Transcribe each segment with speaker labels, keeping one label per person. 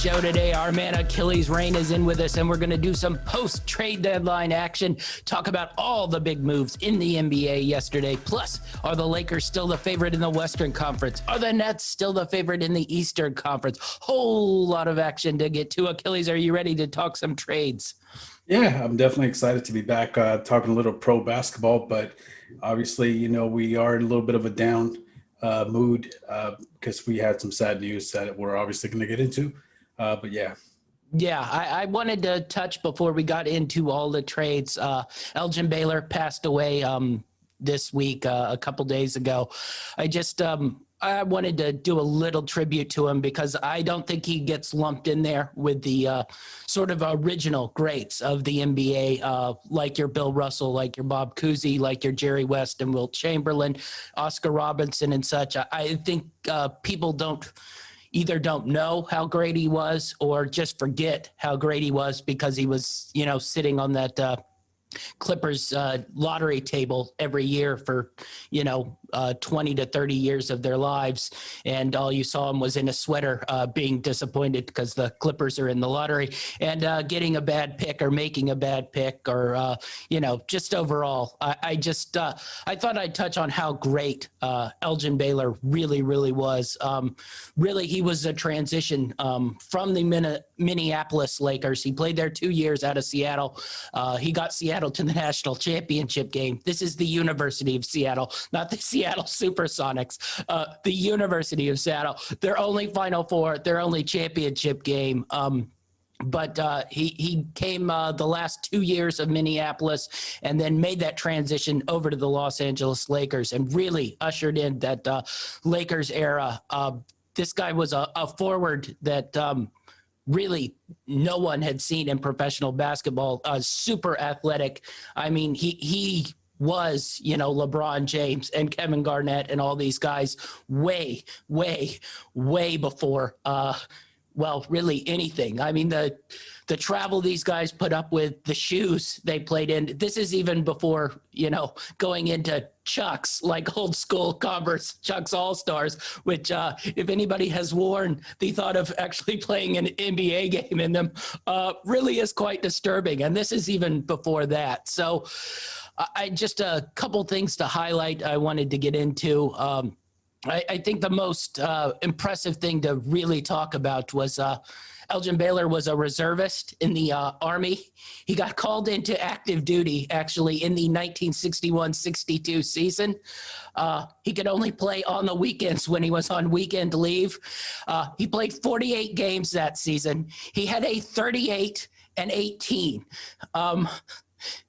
Speaker 1: show today. Our man Achilles Rain is in with us, and we're going to do some post-trade deadline action, talk about all the big moves in the NBA yesterday. Plus, are the Lakers still the favorite in the Western Conference? Are the Nets still the favorite in the Eastern Conference? Whole lot of action to get to. Achilles, are you ready to talk some trades?
Speaker 2: Yeah, I'm definitely excited to be back talking a little pro basketball, but obviously, we are in a little bit of a down mood because we had some sad news that we're obviously going to get into. But yeah.
Speaker 1: Yeah, I wanted to touch before we got into all the trades. Elgin Baylor passed away this week, a couple days ago. I wanted to do a little tribute to him because I don't think he gets lumped in there with the sort of original greats of the NBA, like your Bill Russell, like your Bob Cousy, like your Jerry West and Wilt Chamberlain, Oscar Robertson and such. I think people either don't know how great he was or just forget how great he was because he was, sitting on that Clippers lottery table every year for, 20 to 30 years of their lives. And all you saw him was in a sweater being disappointed because the Clippers are in the lottery and getting a bad pick or making a bad pick or, just overall. I thought I'd touch on how great Elgin Baylor really, really was. Really, he was a transition from the Minneapolis Lakers. He played there 2 years out of Seattle. He got Seattle to the national championship game. This is the University of Seattle, not the Seattle Supersonics, the University of Seattle. Their only Final Four, their only championship game. But he came the last 2 years of Minneapolis and then made that transition over to the Los Angeles Lakers and really ushered in that Lakers era. This guy was a forward that really no one had seen in professional basketball, super athletic. I mean, he was, LeBron James and Kevin Garnett and all these guys way, way, way before, really anything. I mean, the travel these guys put up with, the shoes they played in, this is even before, going into Chucks, like old school Converse Chucks All-Stars, which if anybody has worn the thought of actually playing an NBA game in them, really is quite disturbing. And this is even before that. So I just a couple things to highlight I wanted to get into. I think the most impressive thing to really talk about was Elgin Baylor was a reservist in the Army. He got called into active duty, actually, in the 1961-62 season. He could only play on the weekends when he was on weekend leave. He played 48 games that season. He had a 38-18.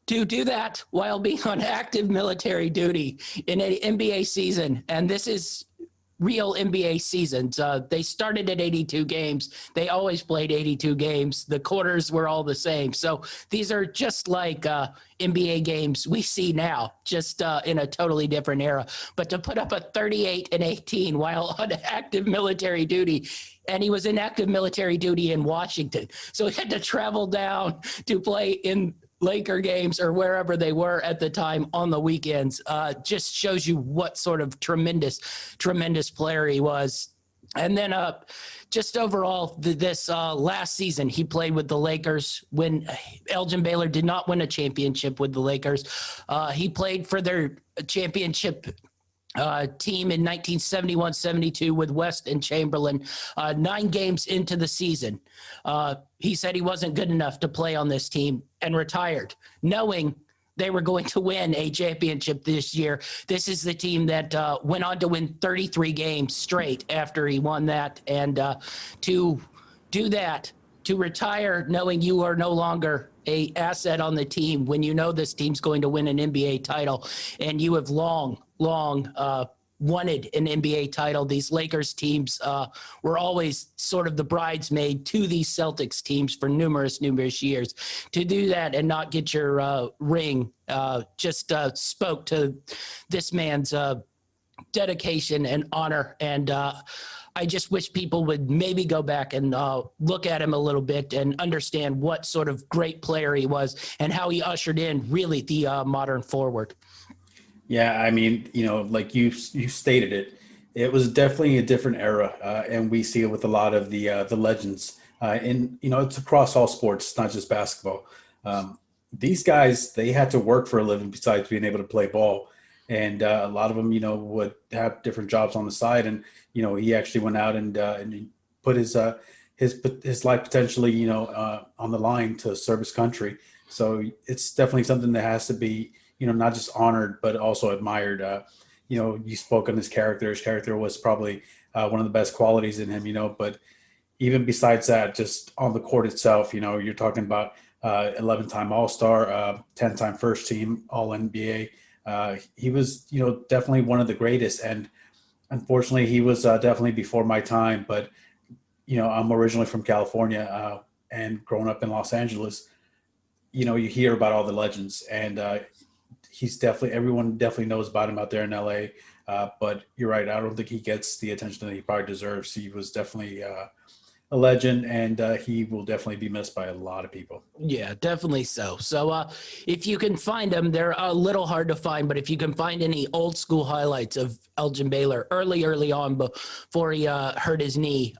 Speaker 1: To do that while being on active military duty in an NBA season, and this is real NBA seasons. They started at 82 games. They always played 82 games. The quarters were all the same. So these are just like NBA games we see now, just in a totally different era. But to put up a 38-18 while on active military duty, and he was in active military duty in Washington. So he had to travel down to play in Laker games or wherever they were at the time on the weekends, just shows you what sort of tremendous player he was. And then just overall, this last season, he played with the Lakers when Elgin Baylor did not win a championship with the Lakers. He played for their championship team in 1971-72 with West and Chamberlain, 9 games into the season. He said he wasn't good enough to play on this team and retired, knowing they were going to win a championship this year. This is the team that went on to win 33 games straight after he won that. And to do that, to retire knowing you are no longer a asset on the team when you know this team's going to win an NBA title and you have long wanted an NBA title. These Lakers teams were always sort of the bridesmaid to these Celtics teams for numerous years. To do that and not get your ring just spoke to this man's dedication and honor. And I just wish people would maybe go back and look at him a little bit and understand what sort of great player he was and how he ushered in really the modern forward.
Speaker 2: Yeah, I mean, like you stated it, it was definitely a different era, and we see it with a lot of the legends and it's across all sports. It's not just basketball. These guys, they had to work for a living besides being able to play ball. And a lot of them, would have different jobs on the side. And, he actually went out and he put his life potentially, on the line to serve his country. So it's definitely something that has to be, not just honored, but also admired. You spoke on his character. His character was probably one of the best qualities in him, but even besides that, just on the court itself, you're talking about 11-time All-Star, 10-time first team All-NBA. He was, definitely one of the greatest. And unfortunately, he was definitely before my time. But, I'm originally from California and growing up in Los Angeles, you hear about all the legends. And everyone definitely knows about him out there in LA. But you're right. I don't think he gets the attention that he probably deserves. He was definitely a legend, and he will definitely be missed by a lot of people.
Speaker 1: Yeah, definitely so. So if you can find them, they're a little hard to find, but if you can find any old school highlights of Elgin Baylor early on before he hurt his knee,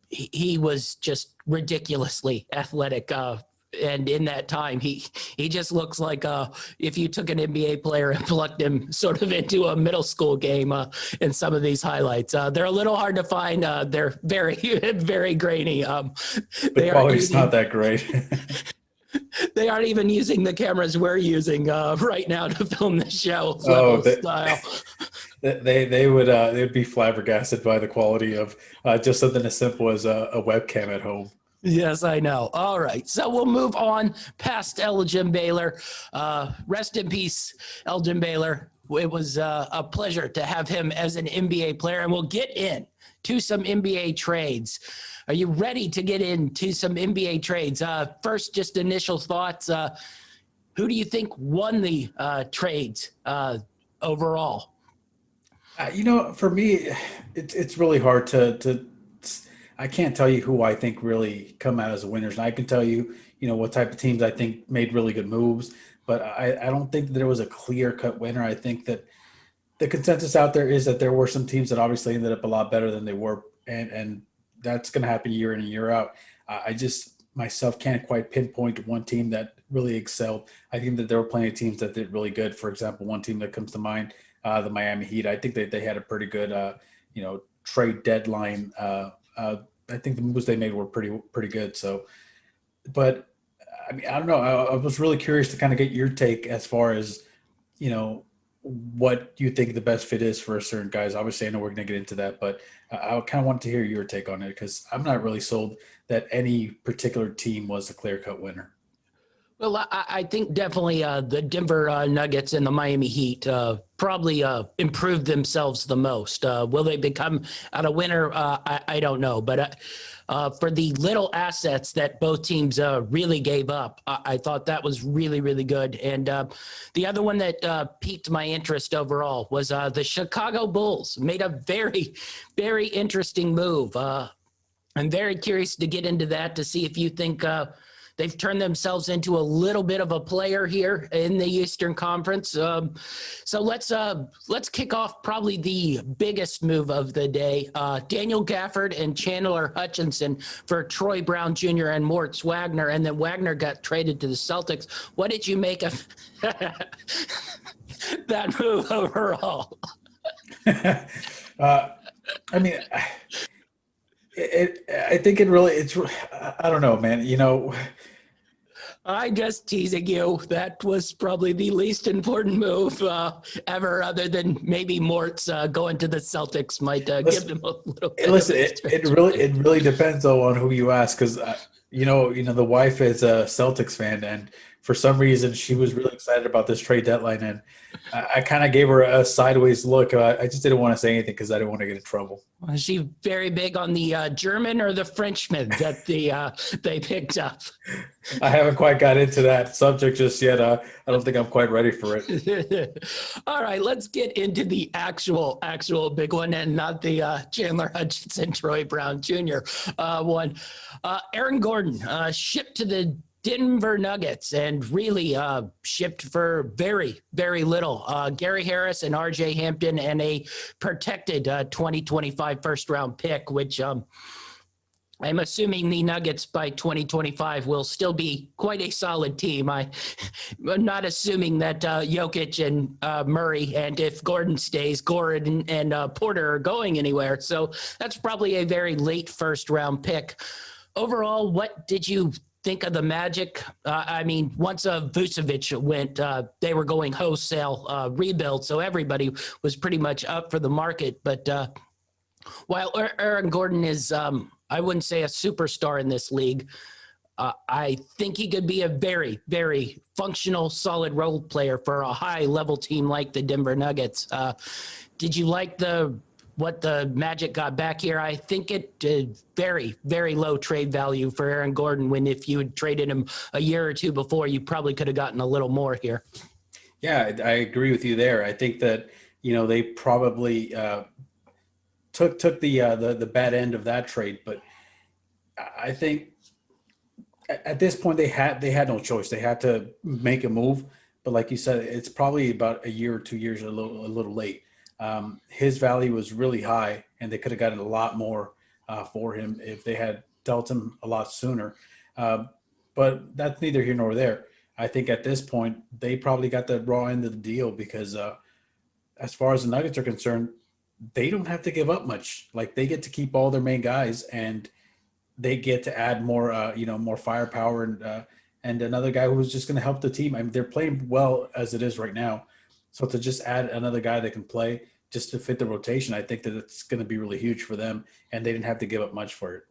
Speaker 1: he was just ridiculously athletic. And in that time, he just looks like if you took an NBA player and plugged him sort of into a middle school game in some of these highlights. They're a little hard to find. They're very, very grainy.
Speaker 2: The quality's not that great.
Speaker 1: They aren't even using the cameras we're using right now to film the show style.
Speaker 2: They'd be flabbergasted by the quality of just something as simple as a webcam at home.
Speaker 1: Yes, I know. All right. So we'll move on past Elgin Baylor. Rest in peace, Elgin Baylor. It was a pleasure to have him as an NBA player, and we'll get into some NBA trades. Are you ready to get into some NBA trades? First, just initial thoughts. Who do you think won the trades overall?
Speaker 2: For me, it's really hard to I can't tell you who I think really come out as winners. And I can tell you, what type of teams I think made really good moves, but I don't think that there was a clear-cut winner. I think that the consensus out there is that there were some teams that obviously ended up a lot better than they were, and that's going to happen year in and year out. I just myself can't quite pinpoint one team that really excelled. I think that there were plenty of teams that did really good. For example, one team that comes to mind, the Miami Heat. I think that they had a pretty good, trade deadline. I think the moves they made were pretty good. So, but I mean, I don't know. I was really curious to kind of get your take as far as, what you think the best fit is for certain guys. Obviously, I know we're going to get into that, but I kind of wanted to hear your take on it because I'm not really sold that any particular team was the clear-cut winner.
Speaker 1: Well, I think definitely the Denver Nuggets and the Miami Heat probably improved themselves the most. Will they become a winner? I don't know. But for the little assets that both teams really gave up, I thought that was really, really good. And the other one that piqued my interest overall was the Chicago Bulls made a very, very interesting move. I'm very curious to get into that to see if you think they've turned themselves into a little bit of a player here in the Eastern Conference. So let's kick off probably the biggest move of the day. Daniel Gafford and Chandler Hutchinson for Troy Brown Jr. and Moritz Wagner, and then Wagner got traded to the Celtics. What did you make of that move overall?
Speaker 2: I mean, I think I don't know, man.
Speaker 1: I'm just teasing you. That was probably the least important move ever, other than maybe Mort's going to the Celtics might give them a little bit.
Speaker 2: Listen, it really depends though on who you ask, because the wife is a Celtics fan, and for some reason she was really excited about this trade deadline, and I kind of gave her a sideways look. I just didn't want to say anything because I didn't want to get in trouble.
Speaker 1: Was she very big on the German or the Frenchman that they picked up?
Speaker 2: I haven't quite got into that subject just yet. I don't think I'm quite ready for it.
Speaker 1: All right, let's get into the actual big one, and not the Chandler Hutchinson, Troy Brown Jr. One. Aaron Gordon shipped to the Denver Nuggets and really shipped for very, very little. Gary Harris and RJ Hampton and a protected 2025 first round pick, which I'm assuming the Nuggets by 2025 will still be quite a solid team. I'm not assuming that Jokic and Murray, and if Gordon stays, Gordon and Porter are going anywhere. So that's probably a very late first round pick. Overall, what did you think of the Magic? I mean, once Vucevic went, they were going wholesale rebuild, so everybody was pretty much up for the market. But while Aaron Gordon is, I wouldn't say a superstar in this league, I think he could be a very, very functional, solid role player for a high-level team like the Denver Nuggets. Did you like what the Magic got back here? I think it did very, very low trade value for Aaron Gordon, when if you had traded him a year or two before, you probably could have gotten a little more here.
Speaker 2: Yeah, I agree with you there. I think that, they probably took the bad end of that trade, but I think at this point they had no choice. They had to make a move. But like you said, it's probably about a year or 2 years a little late. His value was really high, and they could have gotten a lot more for him if they had dealt him a lot sooner. But that's neither here nor there. I think at this point they probably got the raw end of the deal, because as far as the Nuggets are concerned, they don't have to give up much. Like, they get to keep all their main guys, and they get to add more, more firepower and another guy who's just going to help the team. I mean, they're playing well as it is right now. So to just add another guy that can play just to fit the rotation, I think that it's going to be really huge for them, and they didn't have to give up much for it.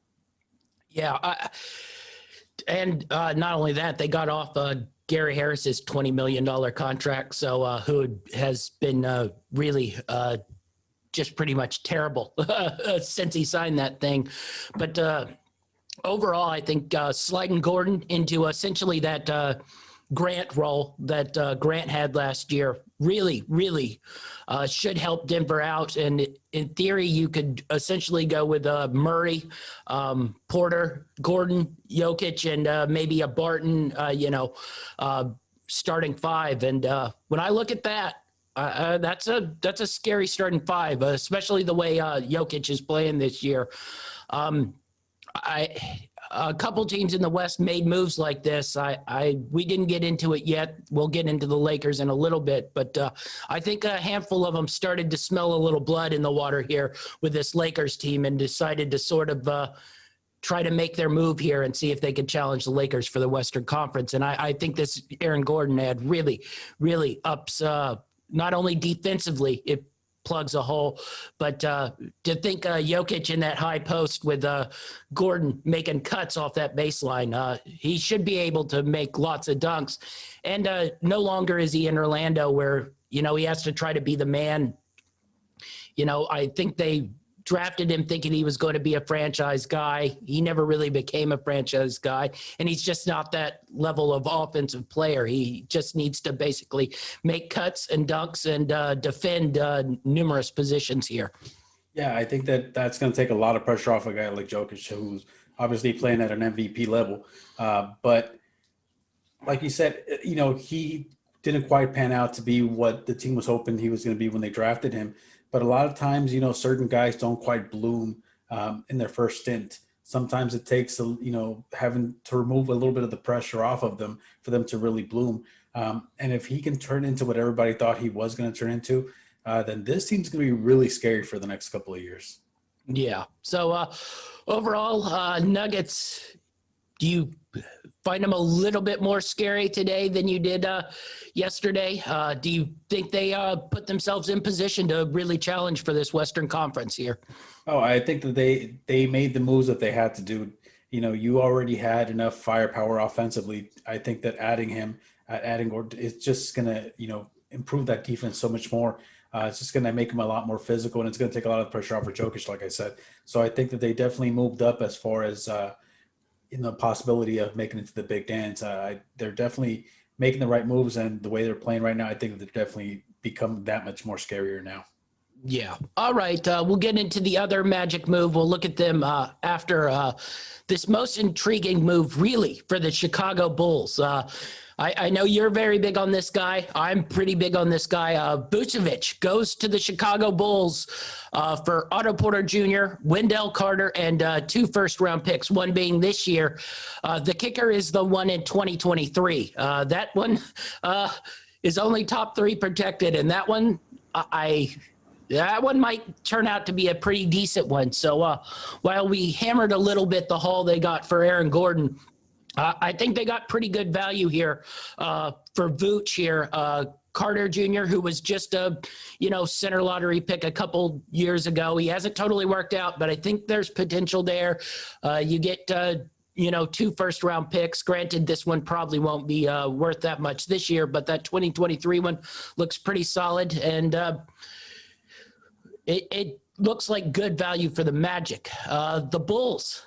Speaker 1: Yeah. And not only that, they got off Gary Harris's $20 million contract. So who has been really just pretty much terrible since he signed that thing. But overall, I think sliding Gordon into essentially that Grant role that Grant had last year really, really should help Denver out. And in theory, you could essentially go with Murray, Porter, Gordon, Jokic, and maybe a Barton, starting five. And when I look at that, that's a scary starting five, especially the way Jokic is playing this year. A couple teams in the West made moves like this. We didn't get into it yet. We'll get into the Lakers in a little bit, but I think a handful of them started to smell a little blood in the water here with this Lakers team, and decided to sort of try to make their move here and see if they could challenge the Lakers for the Western Conference. And I think this Aaron Gordon ad really, really ups not only defensively, it plugs a hole, but to think Jokic in that high post with Gordon making cuts off that baseline, he should be able to make lots of dunks. And no longer is he in Orlando where, he has to try to be the man. I think they drafted him thinking he was going to be a franchise guy. He never really became a franchise guy, and he's just not that level of offensive player. He just needs to basically make cuts and dunks and defend numerous positions here.
Speaker 2: Yeah, I think that that's going to take a lot of pressure off a guy like Jokic, who's obviously playing at an MVP level. But like you said, he didn't quite pan out to be what the team was hoping he was going to be when they drafted him. But a lot of times, certain guys don't quite bloom in their first stint. Sometimes it takes, having to remove a little bit of the pressure off of them for them to really bloom. And if he can turn into what everybody thought he was going to turn into, then this team's going to be really scary for the next couple of years.
Speaker 1: Yeah. So overall, Nuggets, do you find them a little bit more scary today than you did yesterday? Do you think they put themselves in position to really challenge for this Western Conference here?
Speaker 2: Oh, I think that they made the moves that they had to do. You already had enough firepower offensively. I think that adding Gordon, it's just going to, improve that defense so much more. It's just going to make him a lot more physical, and it's going to take a lot of pressure off for Jokic, like I said. So I think that they definitely moved up as far as in the possibility of making it to the big dance. They're definitely making the right moves, and the way they're playing right now, I think that they're definitely become that much more scarier now.
Speaker 1: Yeah. All right. We'll get into the other Magic move. We'll look at them after this most intriguing move, really, for the Chicago Bulls. I know you're very big on this guy. I'm pretty big on this guy. Vucevic goes to the Chicago Bulls for Otto Porter Jr., Wendell Carter, and 2 first-round picks, one being this year. The kicker is the one in 2023. That one is only top 3 protected, and that one, that one might turn out to be a pretty decent one. So while we hammered a little bit the haul they got for Aaron Gordon, I think they got pretty good value here for Vooch here. Carter Jr., who was just a, center lottery pick a couple years ago. He hasn't totally worked out, but I think there's potential there. You get, 2 first-round picks. Granted, this one probably won't be worth that much this year, but that 2023 one looks pretty solid. And it looks like good value for the Magic. The Bulls,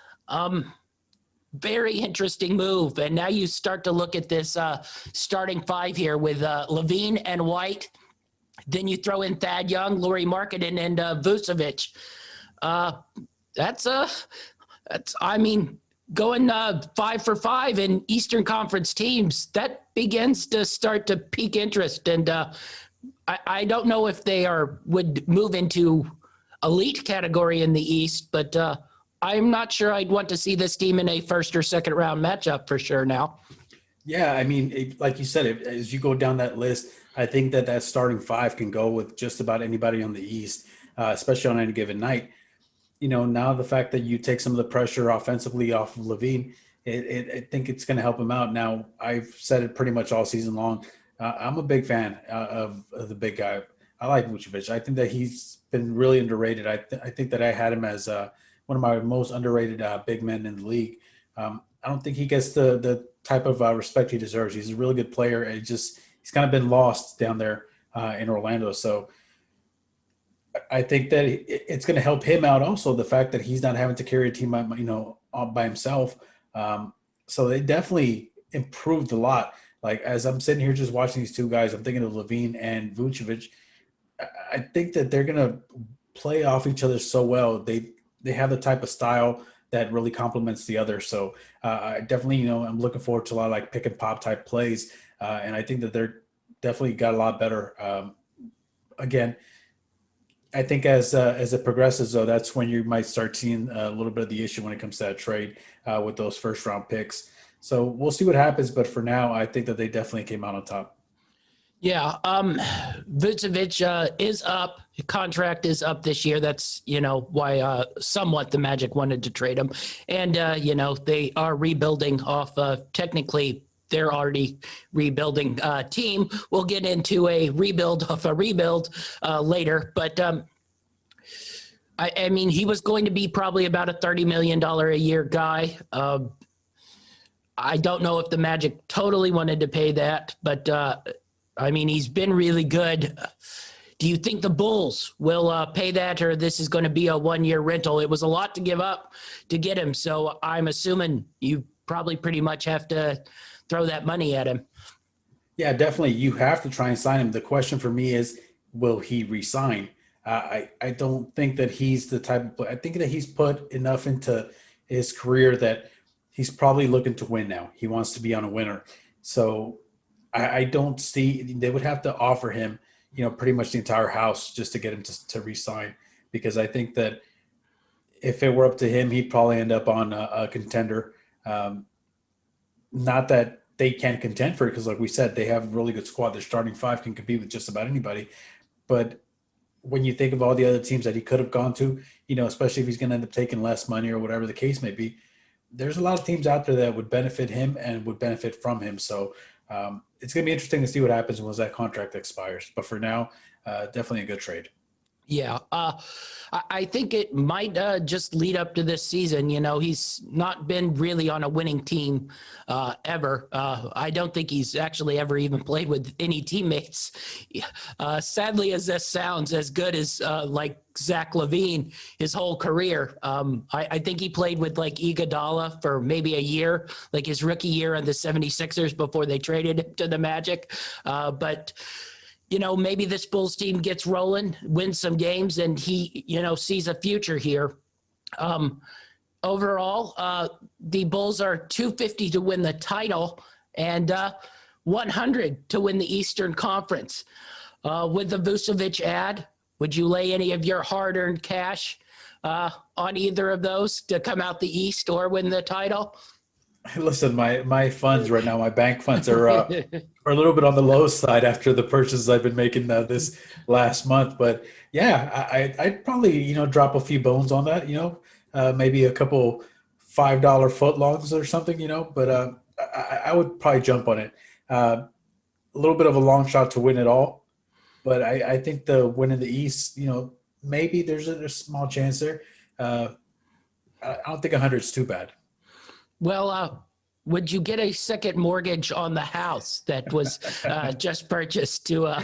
Speaker 1: very interesting move. And now you start to look at this starting 5 here with Levine and White. Then you throw in Thad Young, Lauri Markkanen, and Vucevic. Going 5 for 5 in Eastern Conference teams, that begins to start to pique interest. And I don't know if they would move into elite category in the East, but I'm not sure I'd want to see this team in a first or second round matchup for sure now.
Speaker 2: Yeah, I mean, like you said, as you go down that list, I think that starting 5 can go with just about anybody on the East, especially on any given night. Now the fact that you take some of the pressure offensively off of Levine, I think it's going to help him out. Now, I've said it pretty much all season long. I'm a big fan of the big guy. I like Vucevic. I think that he's been really underrated. I think that I had him as one of my most underrated big men in the league. I don't think he gets the type of respect he deserves. He's a really good player, and he's kind of been lost down there in Orlando. So I think that it's going to help him out also, the fact that he's not having to carry a team by himself. So they definitely improved a lot. Like, as I'm sitting here just watching these 2 guys, I'm thinking of Levine and Vucevic. I think that they're going to play off each other so well. They have the type of style that really complements the other. So I definitely, I'm looking forward to a lot of like pick and pop type plays. And I think that they're definitely got a lot better. Again, I think as it progresses, though, that's when you might start seeing a little bit of the issue when it comes to that trade with those first round picks. So we'll see what happens. But for now, I think that they definitely came out on top.
Speaker 1: Yeah. Vucevic is up. His contract is up this year. That's, why somewhat the Magic wanted to trade him. And, they are rebuilding off technically they're already rebuilding team. We'll get into a rebuild of a rebuild later. But I mean, he was going to be probably about a $30 million a year guy. I don't know if the Magic totally wanted to pay that, but I mean, he's been really good. Do you think the Bulls will pay that, or this is going to be a 1-year rental? It was a lot to give up to get him, so I'm assuming you probably pretty much have to throw that money at him.
Speaker 2: Yeah, definitely. You have to try and sign him. The question for me is, will he resign? I don't think that he's the type of player. I think that he's put enough into his career that he's probably looking to win now. He wants to be on a winner. So I don't see – they would have to offer him, pretty much the entire house just to get him to resign, because I think that if it were up to him, he'd probably end up on a contender. Not that they can't contend for it, because like we said, they have a really good squad. Their starting 5 can compete with just about anybody. But when you think of all the other teams that he could have gone to, especially if he's going to end up taking less money or whatever the case may be, there's a lot of teams out there that would benefit him and would benefit from him. So it's going to be interesting to see what happens once that contract expires. But for now, definitely a good trade.
Speaker 1: Yeah, I think it might just lead up to this season. He's not been really on a winning team ever. I don't think he's actually ever even played with any teammates. Sadly, as this sounds, as good as like Zach LaVine, his whole career. I think he played with like Iguodala for maybe a year, like his rookie year on the 76ers before they traded him to the Magic. But maybe this Bulls team gets rolling, wins some games, and he, sees a future here. Overall, the Bulls are 250 to win the title and 100 to win the Eastern Conference. With the Vucevic ad, would you lay any of your hard-earned cash on either of those to come out the East or win the title?
Speaker 2: Listen, my funds right now, my bank funds are a little bit on the low side after the purchases I've been making this last month. But yeah, I'd probably drop a few bones on that. Maybe a couple $5 footlongs or something. But I would probably jump on it. A little bit of a long shot to win it all, but I think the win in the East, maybe there's a small chance there. I don't think 100 is too bad.
Speaker 1: Well, would you get a second mortgage on the house that was just purchased to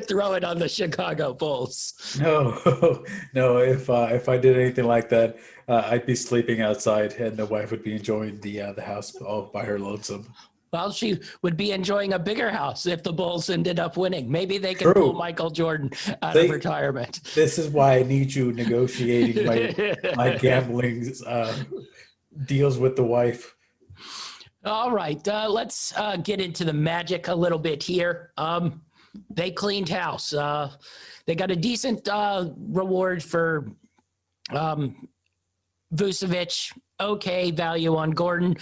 Speaker 1: throw it on the Chicago Bulls?
Speaker 2: No, no. If I did anything like that, I'd be sleeping outside, and the wife would be enjoying the house all by her lonesome.
Speaker 1: Well, she would be enjoying a bigger house if the Bulls ended up winning. Maybe they can pull Michael Jordan out of retirement.
Speaker 2: This is why I need you negotiating my gambling deals with the wife.
Speaker 1: All right, let's get into the Magic a little bit here. They cleaned house. They got a decent reward for Vucevic. Okay value on Gordon.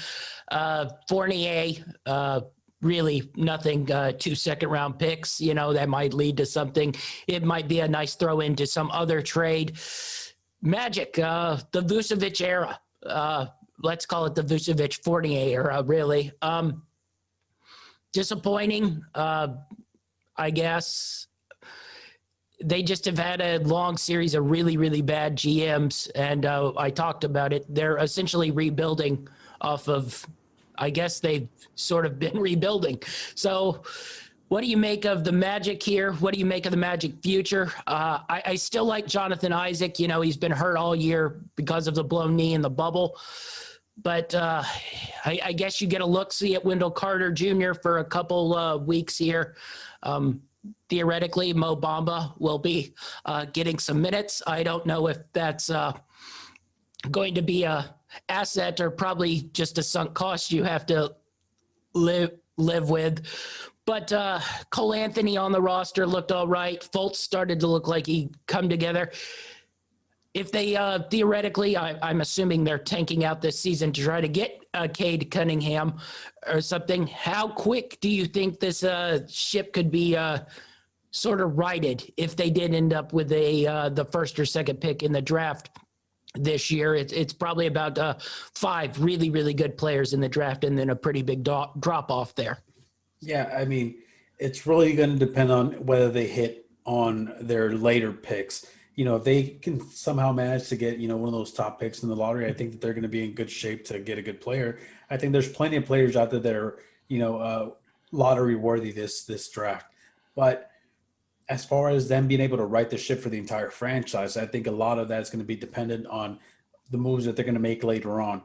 Speaker 1: Fournier, really nothing. 2 second-round picks. That might lead to something. It might be a nice throw into some other trade. Magic, the Vucevic era. Let's call it the Vucevic Fournier era, really. Disappointing, I guess. They just have had a long series of really, really bad GMs, and I talked about it. They're essentially rebuilding off of, I guess they've sort of been rebuilding. So what do you make of the Magic here? What do you make of the Magic future? I still like Jonathan Isaac. He's been hurt all year because of the blown knee in the bubble. But I guess you get a look-see at Wendell Carter Jr. for a couple weeks here. Theoretically, Mo Bamba will be getting some minutes. I don't know if that's going to be a asset or probably just a sunk cost you have to live with. But Cole Anthony on the roster looked all right. Fultz started to look like he come together. If they theoretically, I'm assuming they're tanking out this season to try to get Cade Cunningham or something. How quick do you think this ship could be sort of righted if they did end up with the first or second pick in the draft this year? It's probably about 5 really, really good players in the draft and then a pretty big drop off there.
Speaker 2: Yeah, I mean, it's really going to depend on whether they hit on their later picks. If they can somehow manage to get, one of those top picks in the lottery, I think that they're going to be in good shape to get a good player. I think there's plenty of players out there that are, lottery worthy this draft. But as far as them being able to right the ship for the entire franchise, I think a lot of that is going to be dependent on the moves that they're going to make later on.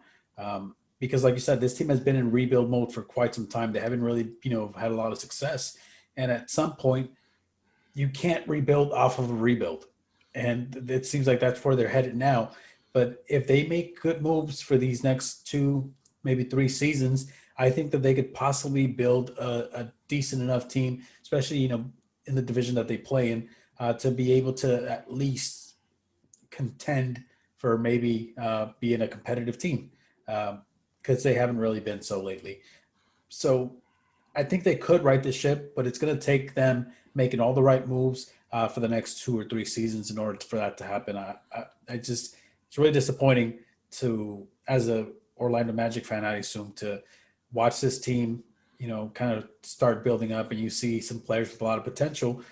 Speaker 2: Because like you said, this team has been in rebuild mode for quite some time. They haven't really, had a lot of success. And at some point, you can't rebuild off of a rebuild. And it seems like that's where they're headed now. But if they make good moves for these next 2, maybe 3 seasons, I think that they could possibly build a decent enough team, especially, in the division that they play in, to be able to at least contend for maybe being a competitive team, because they haven't really been so lately. So I think they could right the ship, but it's going to take them making all the right moves for the next 2 or 3 seasons in order for that to happen. It's really disappointing as a Orlando Magic fan, I assume, to watch this team, kind of start building up and you see some players with a lot of potential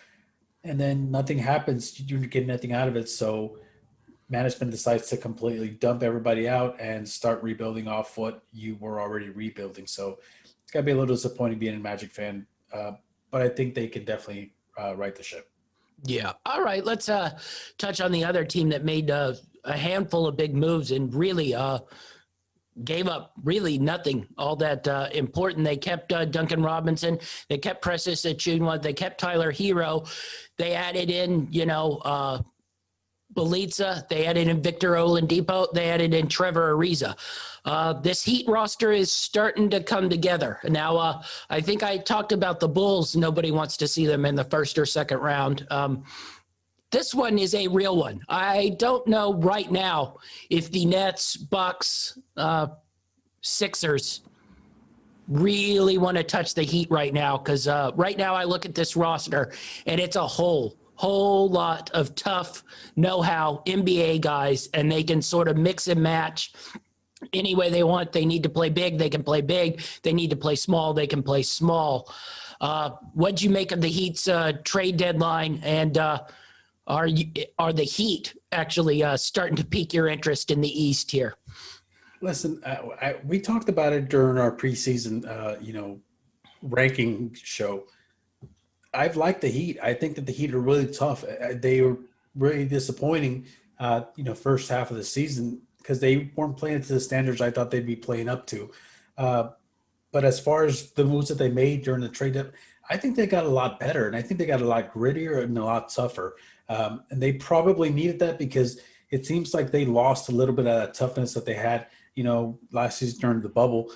Speaker 2: and then nothing happens. You get nothing out of it. So management decides to completely dump everybody out and start rebuilding off what you were already rebuilding. So it's got to be a little disappointing being a Magic fan, but I think they can definitely right the ship.
Speaker 1: Yeah. All right. Let's touch on the other team that made a handful of big moves and really gave up really nothing all that important. They kept Duncan Robinson. They kept Precious Achunwa. They kept Tyler Hero. They added in, Belitza. They added in Victor Oladipo. They added in Trevor Ariza. This Heat roster is starting to come together. Now, I think I talked about the Bulls. Nobody wants to see them in the first or second round. This one is a real one. I don't know right now if the Nets, Bucks, Sixers really want to touch the Heat right now, because right now I look at this roster and it's a whole lot of tough know-how NBA guys, and they can sort of mix and match any way they want. They need to play big, they can play big. They need to play small, they can play small. What'd you make of the Heat's trade deadline, and are the Heat actually starting to pique your interest in the East here?
Speaker 2: Listen, we talked about it during our preseason, ranking show. I've liked the Heat. I think that the Heat are really tough. They were really disappointing, first half of the season, because they weren't playing to the standards I thought they'd be playing up to. But as far as the moves that they made during the trade, I think they got a lot better, and I think they got a lot grittier and a lot tougher. And they probably needed that, because it seems like they lost a little bit of that toughness that they had, last season during the bubble.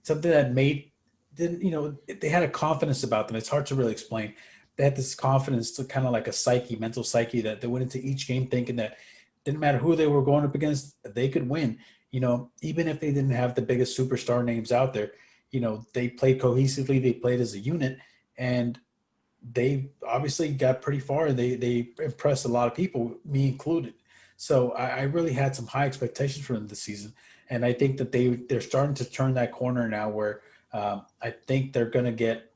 Speaker 2: Something that they had a confidence about them. It's hard to really explain. They had this confidence, to kind of like a mental psyche, that they went into each game thinking that didn't matter who they were going up against, they could win. Even if they didn't have the biggest superstar names out there, they played cohesively, they played as a unit, and they obviously got pretty far, and they impressed a lot of people, me included. So I really had some high expectations for them this season. And I think that they're starting to turn that corner now, where I think they're going to get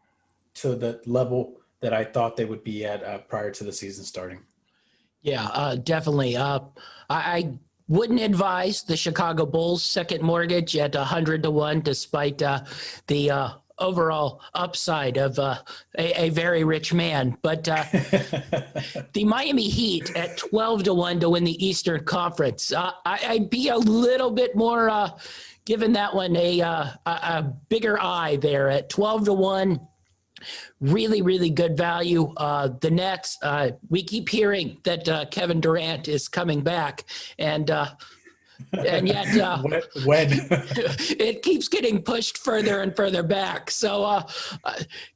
Speaker 2: to the level that I thought they would be at prior to the season starting.
Speaker 1: Yeah, definitely. I wouldn't advise the Chicago Bulls second mortgage at 100-1, despite the overall upside of a very rich man. But the Miami Heat at 12-1 to win the Eastern Conference, I'd be a little bit more giving that one a bigger eye there at 12-1. Really, really good value. The Nets, we keep hearing that Kevin Durant is coming back, and yet
Speaker 2: when
Speaker 1: it keeps getting pushed further and further back. So,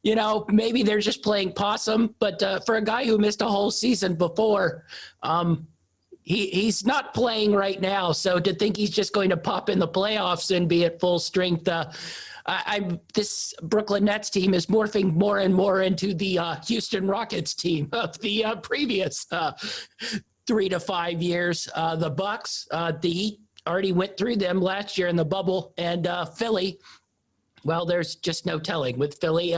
Speaker 1: maybe they're just playing possum. But for a guy who missed a whole season before, he's not playing right now. So to think he's just going to pop in the playoffs and be at full strength, this Brooklyn Nets team is morphing more and more into the Houston Rockets team of the previous 3 to 5 years. The Bucks, the Heat already went through them last year in the bubble, and Philly. Well, there's just no telling with Philly.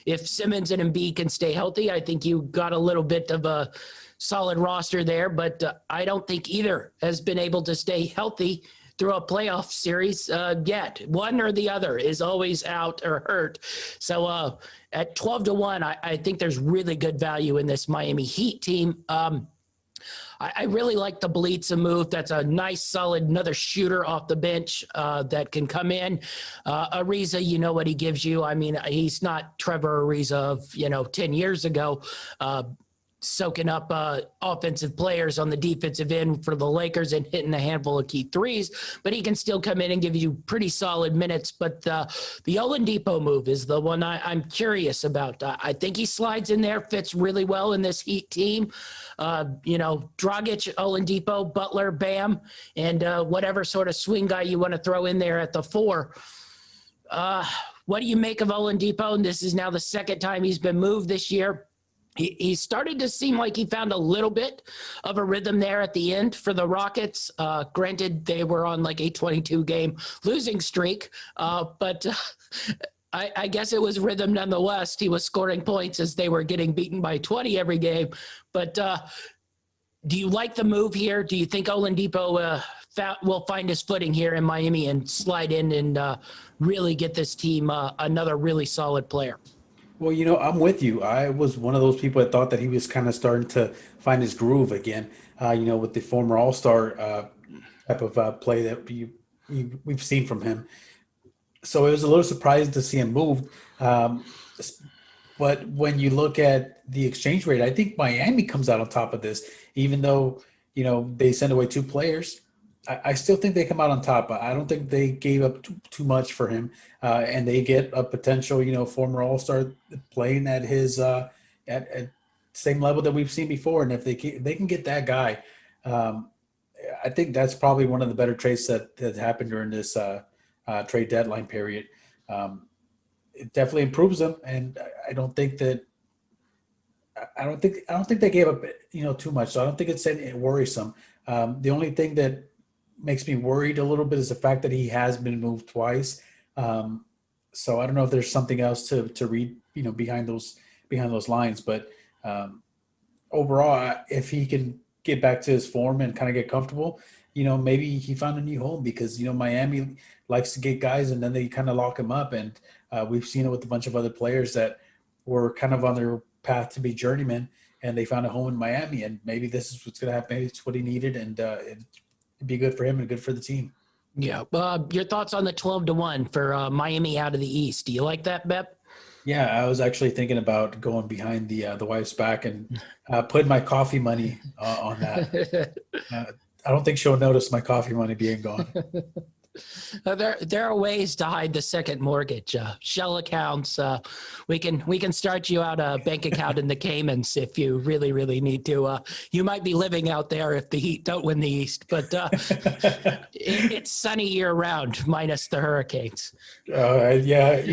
Speaker 1: If Simmons and Embiid can stay healthy, I think you got a little bit of a solid roster there, but I don't think either has been able to stay healthy through a playoff series yet. One or the other is always out or hurt. So at 12-1, I think there's really good value in this Miami Heat team. I really like the Belitza move. That's a nice, solid, another shooter off the bench that can come in. Ariza, you know what he gives you. I mean, he's not Trevor Ariza of, 10 years ago, soaking up offensive players on the defensive end for the Lakers and hitting a handful of key threes, but he can still come in and give you pretty solid minutes. But the Oladipo move is the one I'm curious about. I think he slides in there, fits really well in this Heat team. Dragic, Oladipo, Butler, Bam, and whatever sort of swing guy you want to throw in there at the 4. What do you make of Oladipo? And this is now the second time he's been moved this year. He started to seem like he found a little bit of a rhythm there at the end for the Rockets. Granted, they were on like a 22-game losing streak, but I guess it was rhythm nonetheless. He was scoring points as they were getting beaten by 20 every game. But do you like the move here? Do you think Oladipo will find his footing here in Miami and slide in and really get this team another really solid player?
Speaker 2: Well, I'm with you. I was one of those people that thought that he was kind of starting to find his groove again, with the former All-Star type of play that we've seen from him. So it was a little surprising to see him moved. Um, but when you look at the exchange rate, I think Miami comes out on top of this, even though, they send away two players. I still think they come out on top. I don't think they gave up too much for him, and they get a potential, former All-Star playing at his at same level that we've seen before. And if they can get that guy, um, I think that's probably one of the better trades that happened during this trade deadline period. It definitely improves them, and I don't think that I don't think they gave up too much. So I don't think it's worrisome. The only thing that makes me worried a little bit is the fact that he has been moved twice. Um, so I don't know if there's something else to read behind those lines, but um, overall, if he can get back to his form and kind of get comfortable, maybe he found a new home because, Miami likes to get guys and then they kind of lock him up. And we've seen it with a bunch of other players that were kind of on their path to be journeymen and they found a home in Miami. And maybe this is what's going to happen. Maybe it's what he needed, and it'd be good for him and good for the team.
Speaker 1: Yeah. Your thoughts on the 12-1 for Miami out of the East? Do you like that, Bep?
Speaker 2: Yeah, I was actually thinking about going behind the wife's back and putting my coffee money on that. Uh, I don't think she'll notice my coffee money being gone.
Speaker 1: There are ways to hide the second mortgage. Shell accounts. We can start you out a bank account in the Caymans if you really, really need to. You might be living out there if the Heat don't win the East, but it's sunny year round, minus the hurricanes.
Speaker 2: Yeah,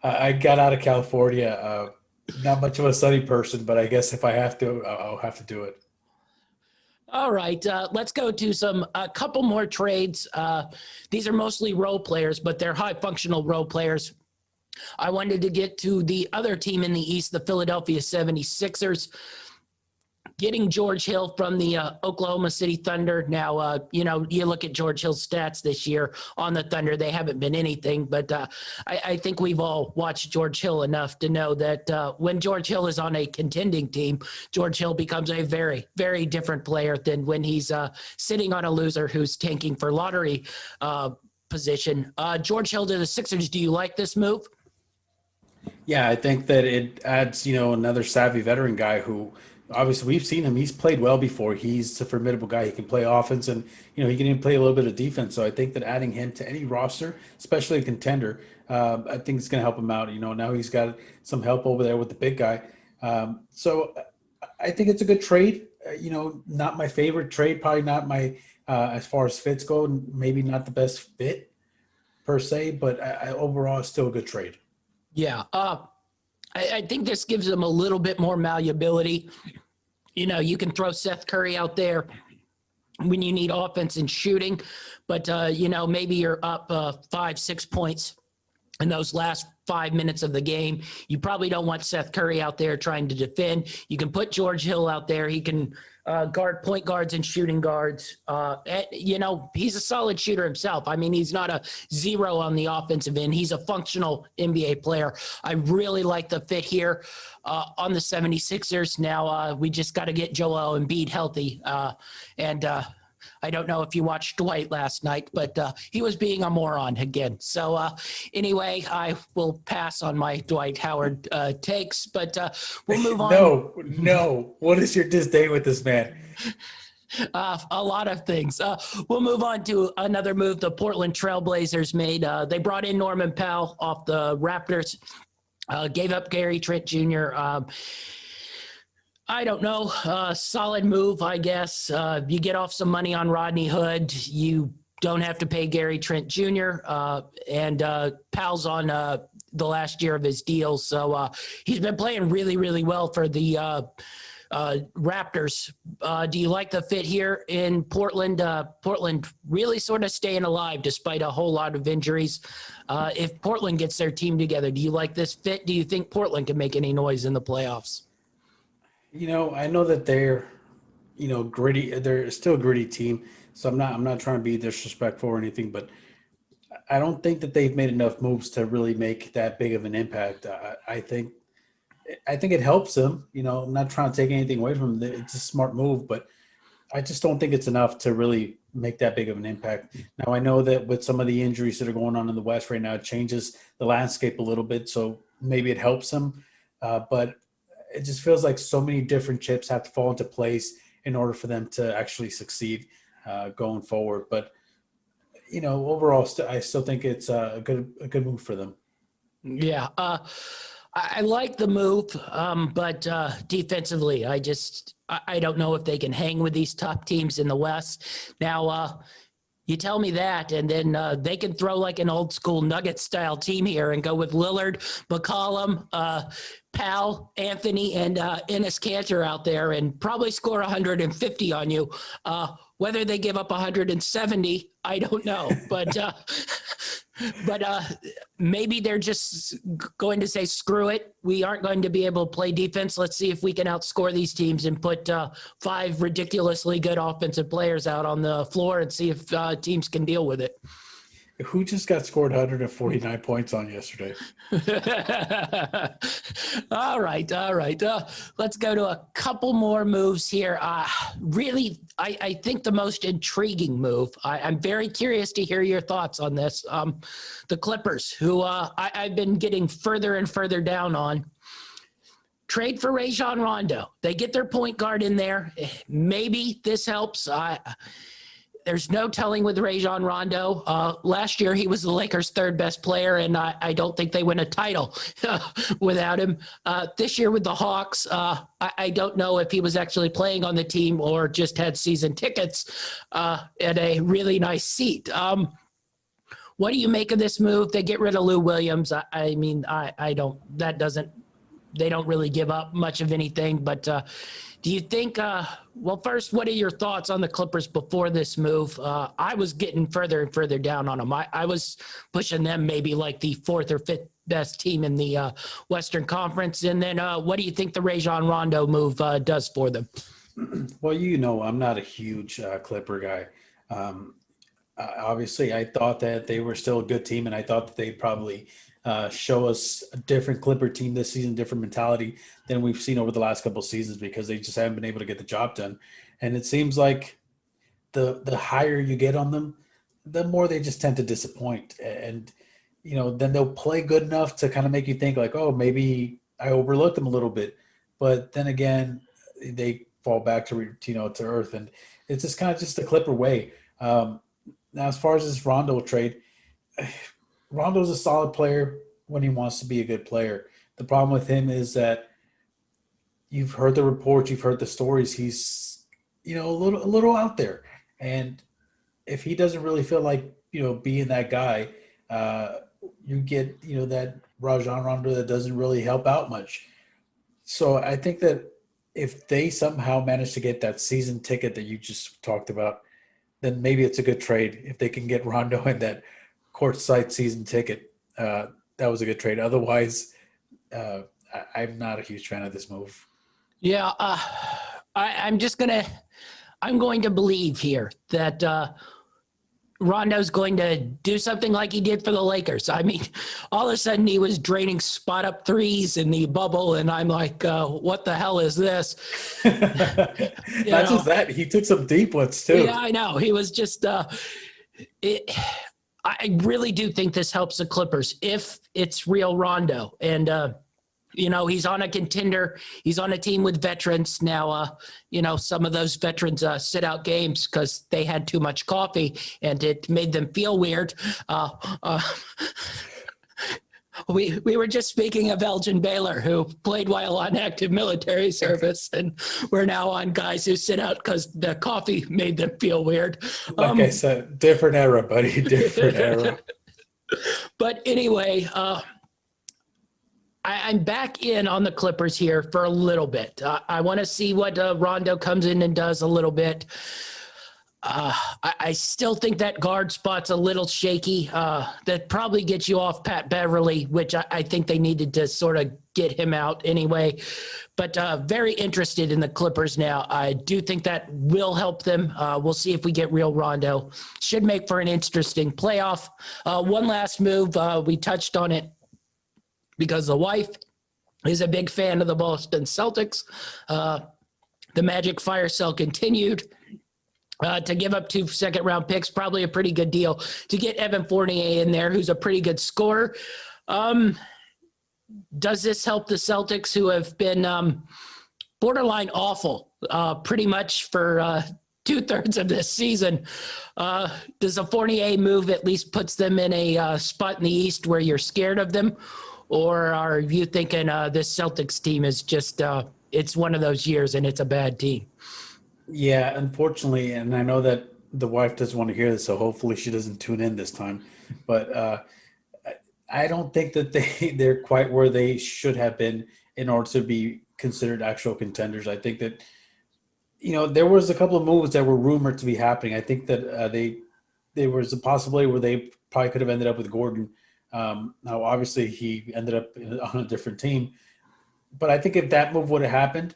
Speaker 2: I got out of California. Not much of a sunny person, but I guess if I have to, I'll have to do it.
Speaker 1: All right, let's go to a couple more trades. These are mostly role players, but they're high functional role players. I wanted to get to the other team in the East, the Philadelphia 76ers. Getting George Hill from the Oklahoma City Thunder. Now, you look at George Hill's stats this year on the Thunder, they haven't been anything, but I think we've all watched George Hill enough to know that when George Hill is on a contending team, George Hill becomes a very, very different player than when he's sitting on a loser who's tanking for lottery position. George Hill to the Sixers, do you like this move?
Speaker 2: Yeah, I think that it adds, another savvy veteran guy who obviously we've seen him. He's played well before. He's a formidable guy. He can play offense and, he can even play a little bit of defense. So I think that adding him to any roster, especially a contender, I think it's going to help him out. Now he's got some help over there with the big guy. So I think it's a good trade. Not my favorite trade, probably not my, as far as fits go, maybe not the best fit per se, but overall it's still a good trade.
Speaker 1: Yeah. I think this gives them a little bit more malleability. You can throw Seth Curry out there when you need offense and shooting, but, maybe you're up 5-6 points in those last 5 minutes of the game. You probably don't want Seth Curry out there trying to defend. You can put George Hill out there. He can guard point guards and shooting guards. He's a solid shooter himself. I mean, he's not a zero on the offensive end. He's a functional NBA player. I really like the fit here on the 76ers. Now we just got to get Joel Embiid healthy. I don't know if you watched Dwight last night, but he was being a moron again. So anyway, I will pass on my Dwight Howard takes, but we'll move on.
Speaker 2: No. What is your disdain with this man?
Speaker 1: A lot of things. We'll move on to another move the Portland Trailblazers made. They brought in Norman Powell off the Raptors, gave up Gary Trent Jr., I don't know. Solid move, I guess. You get off some money on Rodney Hood. You don't have to pay Gary Trent Jr. And Powell's on the last year of his deal. So he's been playing really, really well for the Raptors. Do you like the fit here in Portland? Portland really sort of staying alive despite a whole lot of injuries. If Portland gets their team together, do you like this fit? Do you think Portland can make any noise in the playoffs?
Speaker 2: I know that they're, gritty. They're still a gritty team. So I'm not trying to be disrespectful or anything, but I don't think that they've made enough moves to really make that big of an impact. I think it helps them. I'm not trying to take anything away from them. It's a smart move, but I just don't think it's enough to really make that big of an impact. Now, I know that with some of the injuries that are going on in the West right now, it changes the landscape a little bit. So maybe it helps them. But it just feels like so many different chips have to fall into place in order for them to actually succeed going forward. But, overall, I still think it's a good move for them.
Speaker 1: Yeah. I like the move, but defensively, I don't know if they can hang with these top teams in the West. Now, you tell me that, and then they can throw like an old school Nugget style team here and go with Lillard, McCollum, Powell, Anthony, and Ennis Cantor out there and probably score 150 on you. Whether they give up 170, I don't know, but maybe they're just going to say, screw it. We aren't going to be able to play defense. Let's see if we can outscore these teams and put 5 ridiculously good offensive players out on the floor and see if teams can deal with it.
Speaker 2: Who just got scored 149 points on yesterday?
Speaker 1: All right. Let's go to a couple more moves here. Really, I think the most intriguing move, I'm very curious to hear your thoughts on this. The Clippers, who I've been getting further and further down on. Trade for Rajon Rondo. They get their point guard in there. Maybe this helps. There's no telling with Rajon Rondo. Last year, he was the Lakers' 3rd best player, and I don't think they win a title without him. This year with the Hawks, I don't know if he was actually playing on the team or just had season tickets at a really nice seat. What do you make of this move? They get rid of Lou Williams. I mean, they don't really give up much of anything, but do you think, well, first, what are your thoughts on the Clippers before this move? I was getting further and further down on them. I was pushing them maybe like the 4th or 5th best team in the Western Conference. And then what do you think the Rajon Rondo move does for them?
Speaker 2: Well, I'm not a huge Clipper guy. Obviously, I thought that they were still a good team, and I thought that they'd probably show us a different Clipper team this season, different mentality than we've seen over the last couple of seasons because they just haven't been able to get the job done. And it seems like the higher you get on them, the more they just tend to disappoint. And, then they'll play good enough to kind of make you think like, oh, maybe I overlooked them a little bit. But then again, they fall back to earth. And it's just kind of just the Clipper way. Now, as far as this Rondo trade, Rondo's a solid player when he wants to be a good player. The problem with him is that you've heard the reports, you've heard the stories. He's, a little out there. And if he doesn't really feel like, being that guy, you get, that Rajon Rondo that doesn't really help out much. So I think that if they somehow manage to get that season ticket that you just talked about, then maybe it's a good trade. If they can get Rondo in that courtside season ticket, that was a good trade. Otherwise, I'm not a huge fan of this move.
Speaker 1: Yeah, I'm going to believe here that Rondo's going to do something like he did for the Lakers. I mean, all of a sudden he was draining spot up threes in the bubble, and I'm like, what the hell is this?
Speaker 2: Not just that, he took some deep ones too.
Speaker 1: Yeah, I know. He was just I really do think this helps the Clippers if it's real Rondo. And he's on a contender. He's on a team with veterans. Now, some of those veterans sit out games because they had too much coffee and it made them feel weird. We were just speaking of Elgin Baylor, who played while on active military service, and we're now on guys who sit out because the coffee made them feel weird.
Speaker 2: Like I said, different era, buddy, different era.
Speaker 1: But anyway, I'm back in on the Clippers here for a little bit. I want to see what Rondo comes in and does a little bit. I still think that guard spot's a little shaky. That probably gets you off Pat Beverly, which I think they needed to sort of get him out anyway. But very interested in the Clippers now. I do think that will help them. We'll see if we get real Rondo. Should make for an interesting playoff. One last move. We touched on it because the wife is a big fan of the Boston Celtics. The Magic fire sale continued. To give up 2 second-round picks, probably a pretty good deal. To get Evan Fournier in there, who's a pretty good scorer. Does this help the Celtics, who have been borderline awful pretty much for 2/3 of this season? Does a Fournier move at least puts them in a spot in the East where you're scared of them? Or are you thinking this Celtics team is just it's one of those years and it's a bad team?
Speaker 2: Yeah, unfortunately, and I know that the wife doesn't want to hear this, so hopefully she doesn't tune in this time. But I don't think that they're quite where they should have been in order to be considered actual contenders. I think that there was a couple of moves that were rumored to be happening. I think that there was a possibility where they probably could have ended up with Gordon. Now, obviously, he ended up on a different team, but I think if that move would have happened,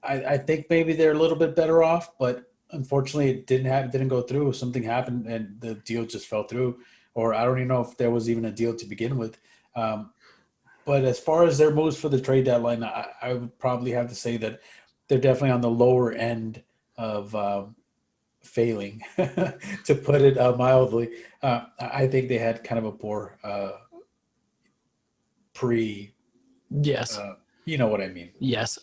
Speaker 2: I think maybe they're a little bit better off, but unfortunately it didn't go through. Something happened and the deal just fell through, or I don't even know if there was even a deal to begin with. But as far as their moves for the trade deadline, I would probably have to say that they're definitely on the lower end of failing, to put it mildly. I think they had kind of a poor
Speaker 1: Yes.
Speaker 2: you know what I mean.
Speaker 1: Yes.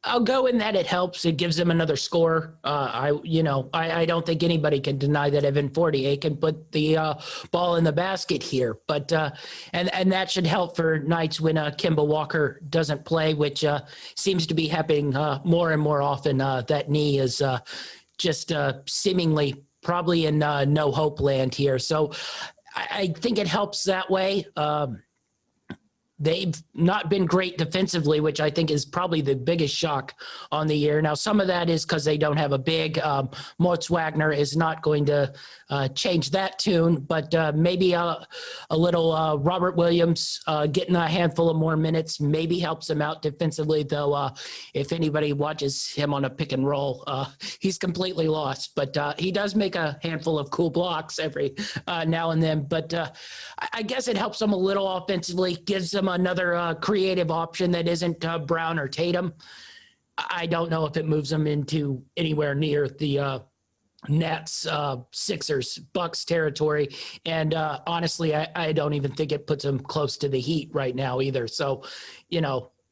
Speaker 1: I'll go in that it helps. It gives them another score. I don't think anybody can deny that Evan Fournier can put the ball in the basket here. But and that should help for nights when Kemba Walker doesn't play, which seems to be happening more and more often. That knee is just seemingly probably in no hope land here. So I think it helps that way. They've not been great defensively, which I think is probably the biggest shock on the year. Now, some of that is because they don't have a big. Moritz Wagner is not going to change that tune, but maybe a little Robert Williams getting a handful of more minutes maybe helps him out defensively, though if anybody watches him on a pick and roll, he's completely lost. But he does make a handful of cool blocks every now and then. But I guess it helps them a little offensively, gives them another creative option that isn't Brown or Tatum. I don't know if it moves them into anywhere near the Nets, Sixers, Bucks territory. And honestly, I don't even think it puts them close to the Heat right now either. So,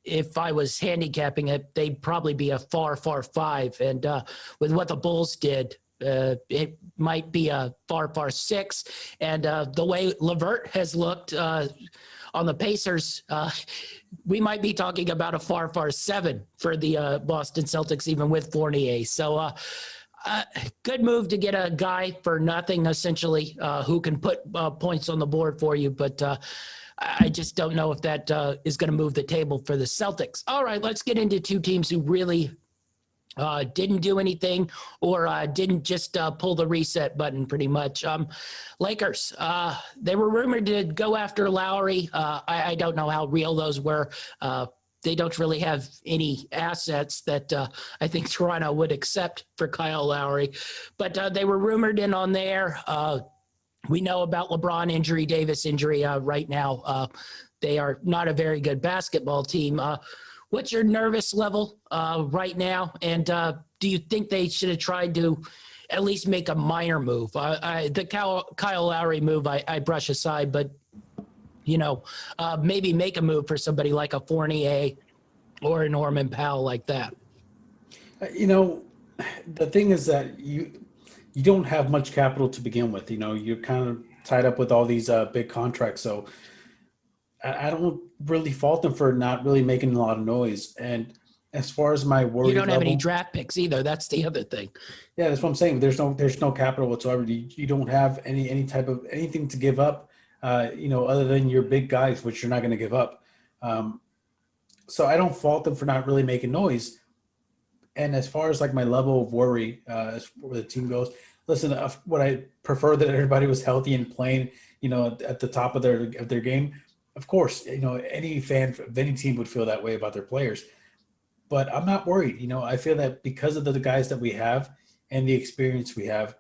Speaker 1: if I was handicapping it, they'd probably be a far, far five. And with what the Bulls did, it might be a far, far six. And the way LeVert has looked on the Pacers, we might be talking about a far, far seven for the Boston Celtics, even with Fournier. So good move to get a guy for nothing, essentially, who can put points on the board for you. But I just don't know if that is going to move the table for the Celtics. All right, let's get into two teams who really didn't do anything or didn't just pull the reset button pretty much. Lakers, they were rumored to go after Lowry. I don't know how real those were. They don't really have any assets that I think Toronto would accept for Kyle Lowry. But they were rumored in on there. We know about LeBron injury, Davis injury right now. They are not a very good basketball team. What's your nervous level right now? And do you think they should have tried to at least make a minor move? The Kyle Lowry move, I brush aside, but, maybe make a move for somebody like a Fournier or a Norman Powell like that.
Speaker 2: The thing is that you don't have much capital to begin with. You're kind of tied up with all these big contracts. So I don't really fault them for not really making a lot of noise. And as far as my worry,
Speaker 1: you don't have any draft picks either. That's the other thing.
Speaker 2: Yeah, that's what I'm saying. There's no capital whatsoever. You don't have any type of anything to give up, other than your big guys, which you're not going to give up. So I don't fault them for not really making noise. And as far as like my level of worry as where the team goes, listen, what I prefer that everybody was healthy and playing, at the top of their game. Of course, any fan of any team would feel that way about their players. But I'm not worried. I feel that because of the guys that we have and the experience we have,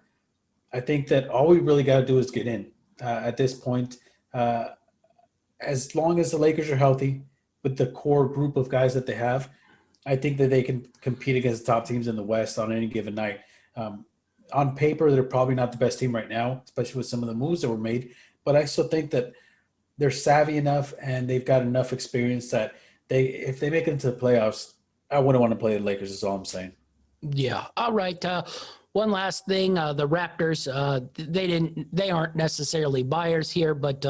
Speaker 2: I think that all we really got to do is get in at this point. As long as the Lakers are healthy with the core group of guys that they have, I think that they can compete against the top teams in the West on any given night. Um, on paper, they're probably not the best team right now, especially with some of the moves that were made. But I still think that they're savvy enough and they've got enough experience that if they make it into the playoffs, I wouldn't want to play the Lakers. Is all I'm saying.
Speaker 1: Yeah. All right. One last thing. The Raptors, they aren't necessarily buyers here, but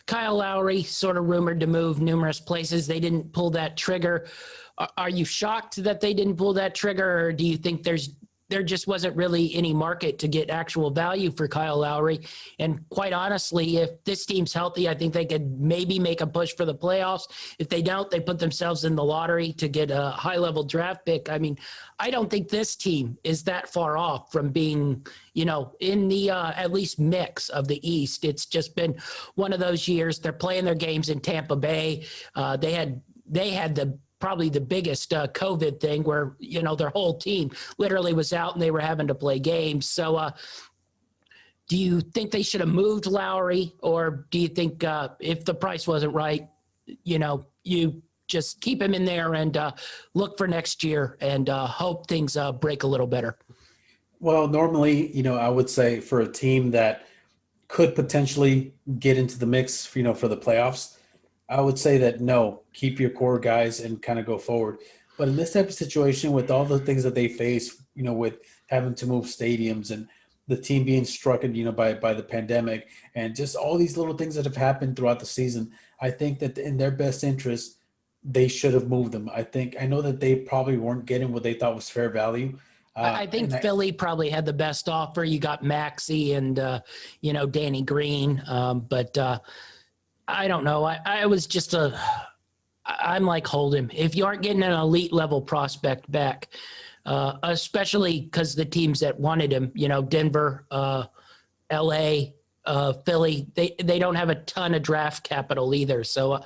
Speaker 1: Kyle Lowry sort of rumored to move numerous places. They didn't pull that trigger. Are you shocked that they didn't pull that trigger, or do you think there just wasn't really any market to get actual value for Kyle Lowry? And quite honestly, if this team's healthy, I think they could maybe make a push for the playoffs. If they don't, they put themselves in the lottery to get a high-level draft pick. I mean, I don't think this team is that far off from being, in the at least mix of the East. It's just been one of those years. They're playing their games in Tampa Bay. They had probably the biggest COVID thing where, their whole team literally was out and they were having to play games. So do you think they should have moved Lowry, or do you think if the price wasn't right, you just keep him in there and look for next year and hope things break a little better?
Speaker 2: Well, normally, I would say for a team that could potentially get into the mix, for the playoffs, I would say that no, keep your core guys and kind of go forward. But in this type of situation, with all the things that they face, with having to move stadiums and the team being struck, by the pandemic and just all these little things that have happened throughout the season, I think that in their best interest, they should have moved them. I know that they probably weren't getting what they thought was fair value.
Speaker 1: I think Philly probably had the best offer. You got Maxey and, Danny Green. But I don't know. I was just I'm like Holden. If you aren't getting an elite level prospect back, especially because the teams that wanted him, Denver, LA, Philly, they don't have a ton of draft capital either. So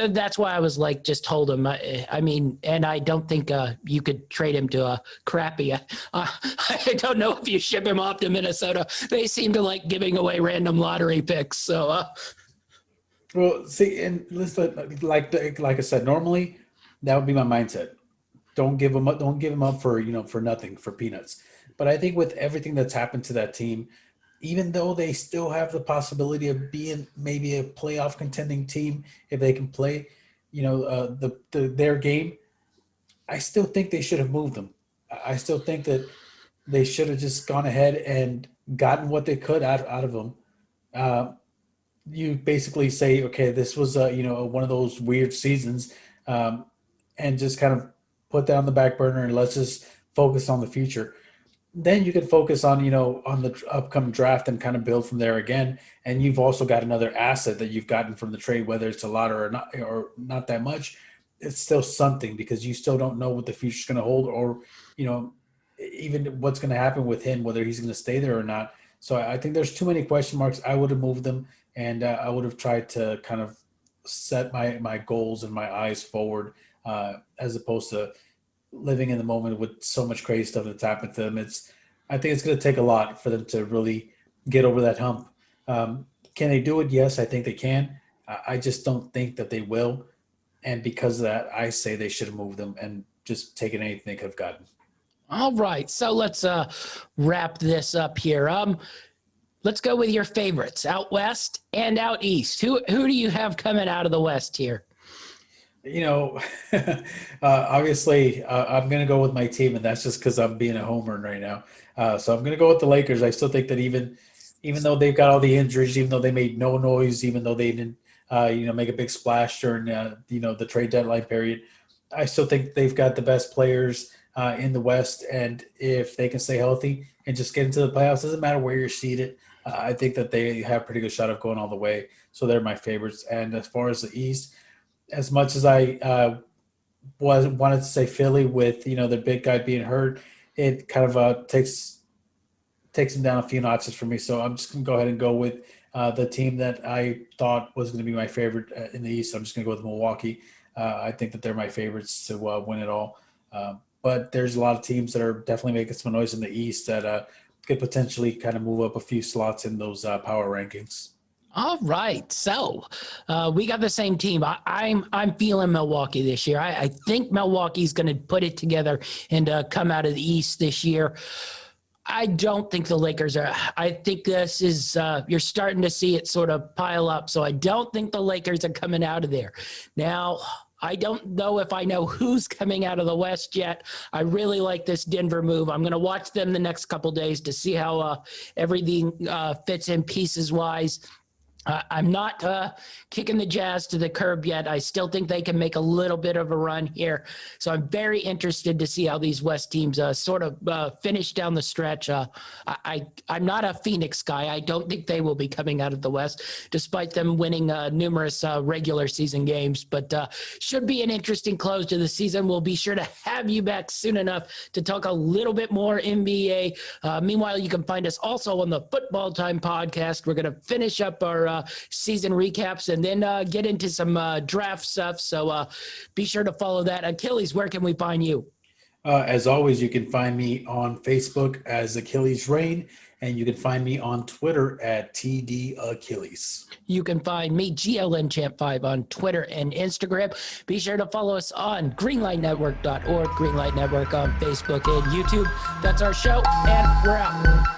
Speaker 1: that's why I was like, just hold him. I mean, and I don't think you could trade him to a crappy. I don't know if you ship him off to Minnesota. They seem to like giving away random lottery picks. So
Speaker 2: Well, see, and listen, like I said, normally that would be my mindset. Don't give them up. Don't give them up for for nothing, for peanuts. But I think with everything that's happened to that team, even though they still have the possibility of being maybe a playoff contending team if they can play, their game, I still think they should have moved them. I still think that they should have just gone ahead and gotten what they could out of them. Uh, you basically say, okay, this was one of those weird seasons, and just kind of put that on the back burner and let's just focus on the future. Then you can focus on on the upcoming draft and kind of build from there again. And you've also got another asset that you've gotten from the trade, whether it's a lot or not that much. It's still something because you still don't know what the future's going to hold, or even what's going to happen with him, whether he's going to stay there or not. So I think there's too many question marks. I would have moved them, and I would have tried to kind of set my goals and my eyes forward, as opposed to living in the moment with so much crazy stuff that's happened to them. I think it's going to take a lot for them to really get over that hump. Can they do it? Yes, I think they can. I just don't think that they will. And because of that, I say they should have moved them and just taken anything they could have gotten.
Speaker 1: all right, so let's wrap this up here. Let's go with your favorites out west and out east. Who do you have coming out of the West here?
Speaker 2: You know, obviously, I'm going to go with my team, and that's just because I'm being a homer right now. So I'm going to go with the Lakers. I still think that even though they've got all the injuries, even though they made no noise, even though they didn't, make a big splash during, the trade deadline period, I still think they've got the best players in the West. And if they can stay healthy and just get into the playoffs, doesn't matter where you're seated. I think that they have a pretty good shot of going all the way. So they're my favorites. And as far as the East, as much as I wanted to say Philly with the big guy being hurt, it kind of takes him down a few notches for me. So I'm just gonna go ahead and go with the team that I thought was going to be my favorite in the East. I'm just gonna go with Milwaukee. I think that they're my favorites to win it all. But there's a lot of teams that are definitely making some noise in the East that could potentially kind of move up a few slots in those power rankings.
Speaker 1: All right, so we got the same team. I'm feeling Milwaukee this year. I think Milwaukee's going to put it together and come out of the East this year. I don't think the Lakers are. I think this is you're starting to see it sort of pile up. So I don't think the Lakers are coming out of there. Now, I don't know if I know who's coming out of the West yet. I really like this Denver move. I'm going to watch them the next couple days to see how everything fits in pieces wise. I'm not kicking the Jazz to the curb yet. I still think they can make a little bit of a run here. So I'm very interested to see how these West teams sort of finish down the stretch. I'm not a Phoenix guy. I don't think they will be coming out of the West, despite them winning numerous regular season games. But should be an interesting close to the season. We'll be sure to have you back soon enough to talk a little bit more NBA. Meanwhile, you can find us also on the Football Time podcast. We're going to finish up our season recaps and then get into some draft stuff. So be sure to follow that. Achilles, where can we find you?
Speaker 2: As always, you can find me on Facebook as Achilles Rain, and you can find me on Twitter at TD Achilles.
Speaker 1: You can find me, GLN Champ 5, on Twitter and Instagram. Be sure to follow us on greenlightnetwork.org, Greenlight Network on Facebook and YouTube. That's our show, and we're out.